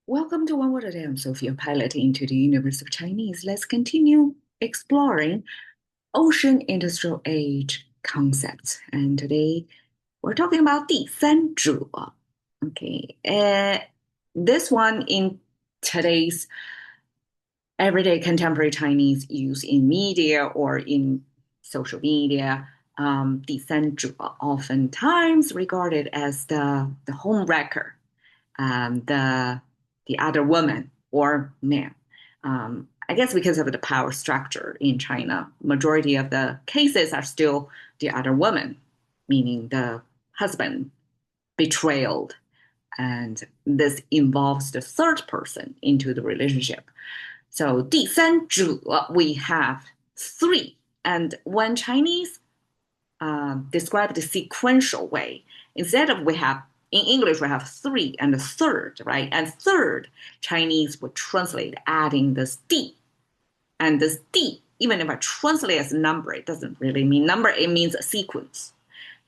Welcome to One Word a Day. I'm Sophia, pilot into the universe of Chinese. Let's continue exploring ocean industrial age concepts. And today we're talking about 第三者. Okay. This one in today's everyday contemporary Chinese use in media or in social media. 第三者 oftentimes regarded as the home wrecker, the other woman or man. I guess because of the power structure in China, majority of the cases are still the other woman, meaning the husband betrayed, and this involves the third person into the relationship. So 第三者 we have three, and when Chinese describe the sequential way, instead of we have in English, we have three and a third, right? And third, Chinese would translate adding this D. And this D, even if I translate as a number, it doesn't really mean number, it means a sequence.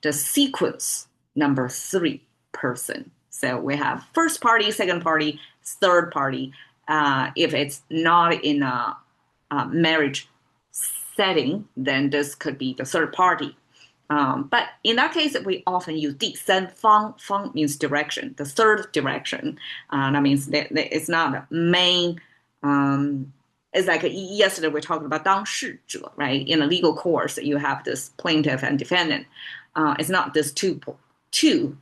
The sequence, number three person. So we have first party, second party, third party. If it's not in a marriage setting, then this could be the third party. But in that case, we often use 第三方. Fang means direction, the third direction. That means that it's not a main. It's like yesterday we talked about 当事者, right? In a legal course, you have this plaintiff and defendant. It's not this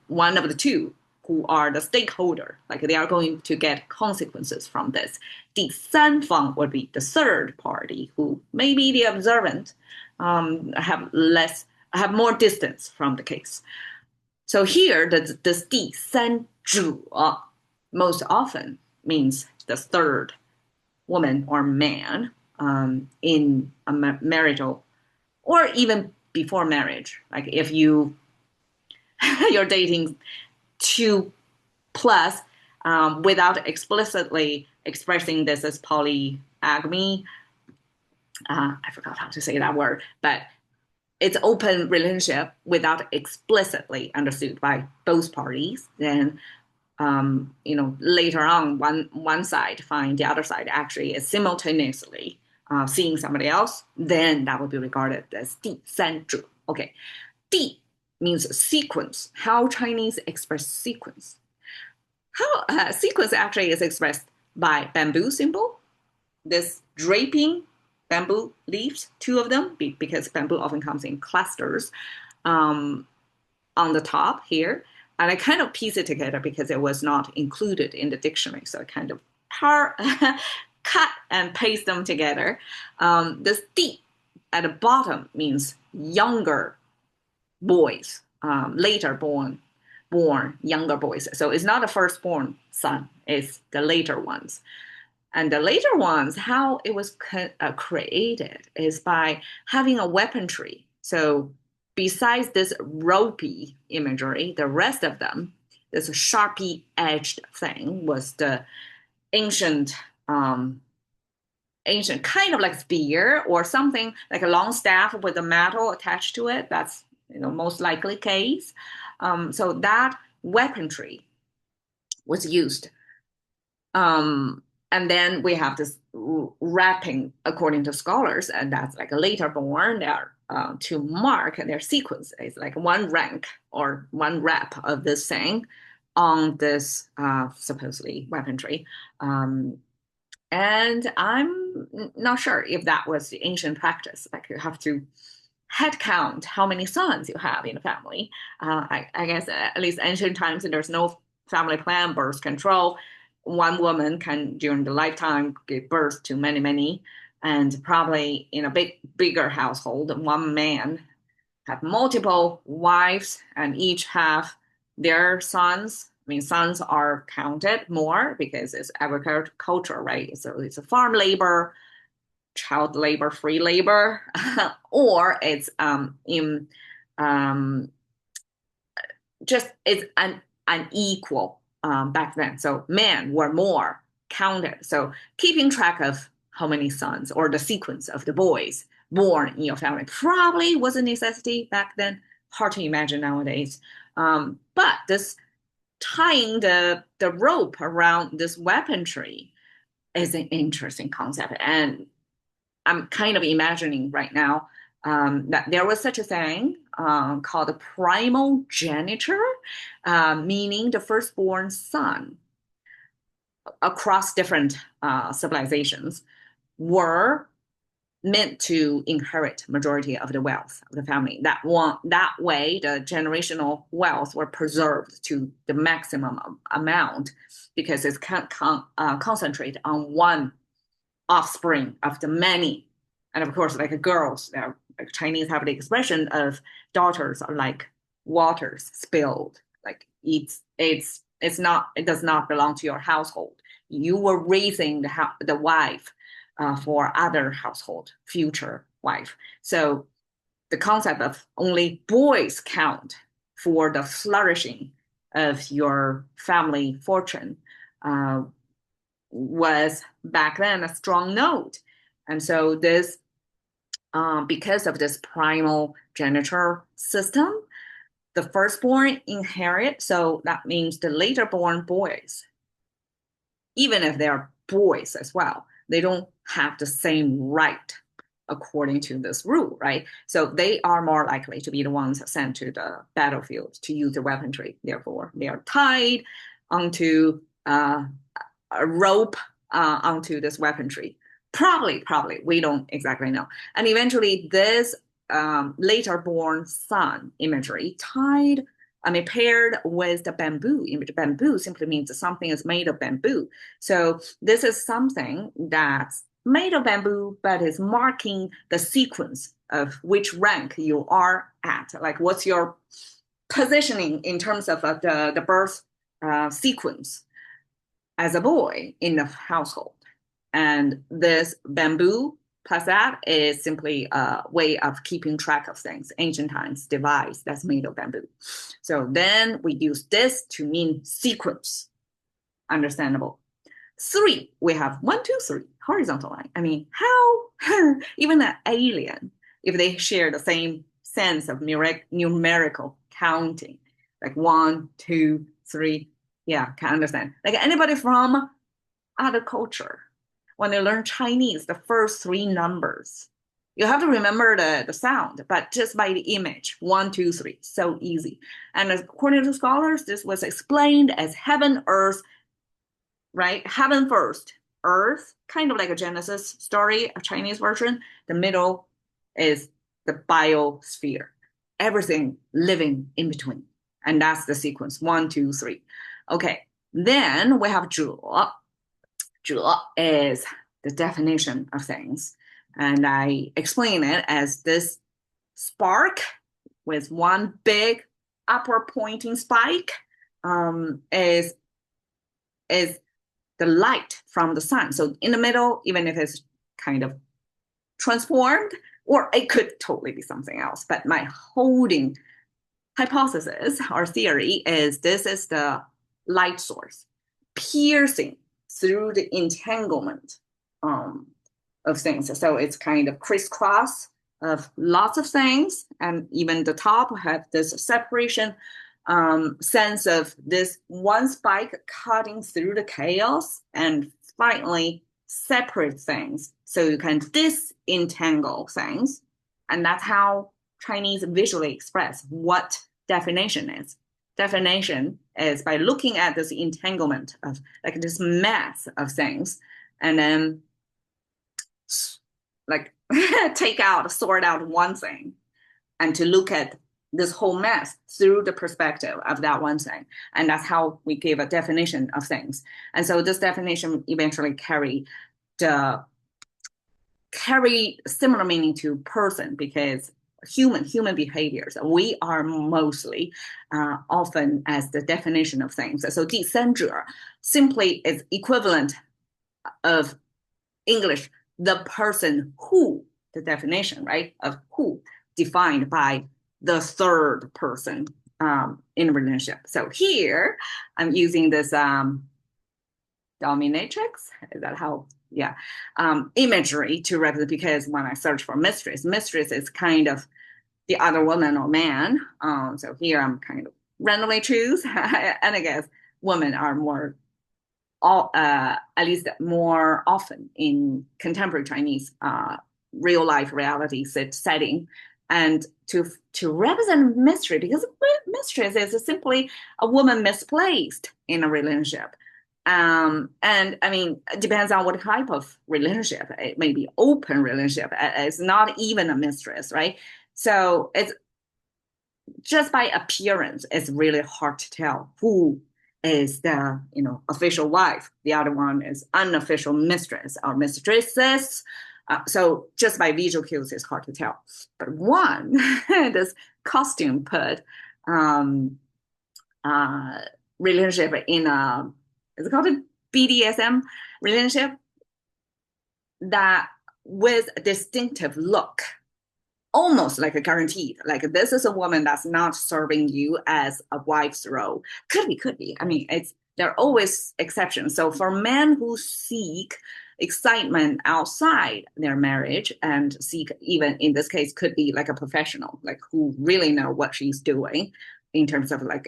one of the two who are the stakeholder, like they are going to get consequences from this. 第三方 would be the third party who may be the observant, have more distance from the case. So here, this 第三者 most often means the third woman or man in a marital or even before marriage. Like if you're dating two plus without explicitly expressing this as polygamy. I forgot how to say that word, but it's open relationship without explicitly understood by both parties, then later on one side find the other side actually is simultaneously seeing somebody else, then that would be regarded as 第三者. Okay, 第 means sequence. How Chinese express sequence? How sequence actually is expressed by bamboo symbol. This draping bamboo leaves, two of them, because bamboo often comes in clusters on the top here. And I kind of piece it together because it was not included in the dictionary. So I kind of cut and paste them together. This 第 at the bottom means younger boys, later born younger boys. So it's not the firstborn son, it's the later ones. And the later ones, how it was created is by having a weaponry. So besides this ropey imagery, the rest of them, this sharply edged thing was the ancient kind of like spear or something like a long staff with a metal attached to it. That's most likely case. So that weaponry was used. And then we have this wrapping, according to scholars, and that's like a later born. They are to mark their sequence. It's like one rank or one rep of this thing on this supposedly weaponry. And I'm not sure if that was the ancient practice. Like you have to head count how many sons you have in a family. I guess at least ancient times, there's no family plan, birth control. One woman can, during the lifetime, give birth to many, many. And probably in a bigger household, one man have multiple wives and each have their sons. I mean, sons are counted more because it's agriculture, right? So it's a farm labor, child labor, free labor, or it's just it's an unequal back then. So men were more counted. So keeping track of how many sons or the sequence of the boys born in your family probably was a necessity back then. Hard to imagine nowadays. But this tying the rope around this weaponry is an interesting concept. And I'm kind of imagining right now that there was such a thing called the primal genitor, meaning the firstborn son across different civilizations were meant to inherit majority of the wealth of the family. That way, the generational wealth were preserved to the maximum amount because it's concentrated on one offspring of the many. And of course, like girls, like Chinese have the expression of daughters are like waters spilled. Like it does not belong to your household. You were raising the wife for other household, future wife. So the concept of only boys count for the flourishing of your family fortune was back then a strong note. And so this, because of this primal genitor system, the firstborn inherit. So that means the later born boys, even if they're boys as well, they don't have the same right according to this rule, right? So they are more likely to be the ones sent to the battlefield to use the weaponry. Therefore, they are tied onto a rope onto this weaponry. Probably, we don't exactly know. And eventually, this later born son imagery paired with the bamboo image. Bamboo simply means something is made of bamboo. So this is something that's made of bamboo, but is marking the sequence of which rank you are at. Like what's your positioning in terms of the birth sequence as a boy in the household. And this bamboo plus that is simply a way of keeping track of things. Ancient times device that's made of bamboo. So then we use this to mean sequence. Understandable. 3, we have 1, 2, 3, horizontal line. I mean, how even an alien, if they share the same sense of numerical counting, like 1, 2, 3, yeah, can understand. Like anybody from other culture, when they learn Chinese, the first 3 numbers, you have to remember the sound, but just by the image, 1, 2, 3, so easy. And according to scholars, this was explained as heaven, earth, right? Heaven first, earth, kind of like a Genesis story, a Chinese version. The middle is the biosphere, everything living in between. And that's the sequence, 1, 2, 3. Okay, then we have zhe. zhe is the definition of things. And I explain it as this spark with one big upward pointing spike is the light from the sun. So in the middle, even if it's kind of transformed, or it could totally be something else. But my holding hypothesis or theory is this is the light source piercing through the entanglement of things. So it's kind of crisscross of lots of things, and even the top have this separation sense of this one spike cutting through the chaos and finally separate things so you can disentangle things. And that's how Chinese visually express what definition is. Definition is by looking at this entanglement of like this mass of things and then like sort out one thing and to look at this whole mess through the perspective of that one thing. And that's how we give a definition of things. And so this definition eventually carry similar meaning to person because human behaviors, we are mostly often as the definition of things. So 第三者 simply is equivalent of English, the person who, the definition, right, of who, defined by the third person in a relationship. So here I'm using this dominatrix, is that how? Yeah, imagery to represent, because when I search for mistress is kind of the other woman or man. So here I'm kind of randomly choose. And I guess women are more at least more often in contemporary Chinese real life reality setting, and to represent mystery, because mistress is simply a woman misplaced in a relationship. And I mean, it depends on what type of relationship. It may be open relationship. It's not even a mistress, right? So it's just by appearance, it's really hard to tell who is the official wife. The other one is unofficial mistress or mistresses. So just by visual cues, it's hard to tell. But one, this costume put um, uh, relationship in a, is it called a BDSM relationship, that with a distinctive look, almost like a guaranteed, like this is a woman that's not serving you as a wife's role. Could be. I mean, there are always exceptions. So for men who seek excitement outside their marriage and seek, even in this case, could be like a professional, like who really know what she's doing in terms of like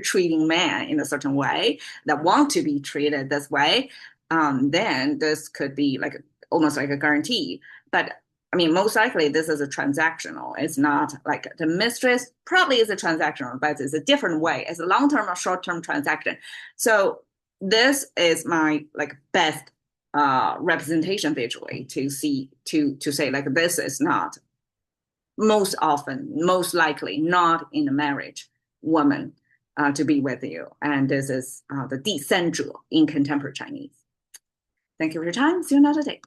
treating man in a certain way, that want to be treated this way, then this could be like almost like a guarantee. But I mean, most likely this is a transactional. It's not like the mistress probably is a transactional, but it's a different way. It's a long-term or short-term transaction. So this is my like best representation visually to see to say like this is not most often, most likely not in a marriage woman to be with you. And this is the 第三者 in contemporary Chinese. Thank you for your time. See you another day.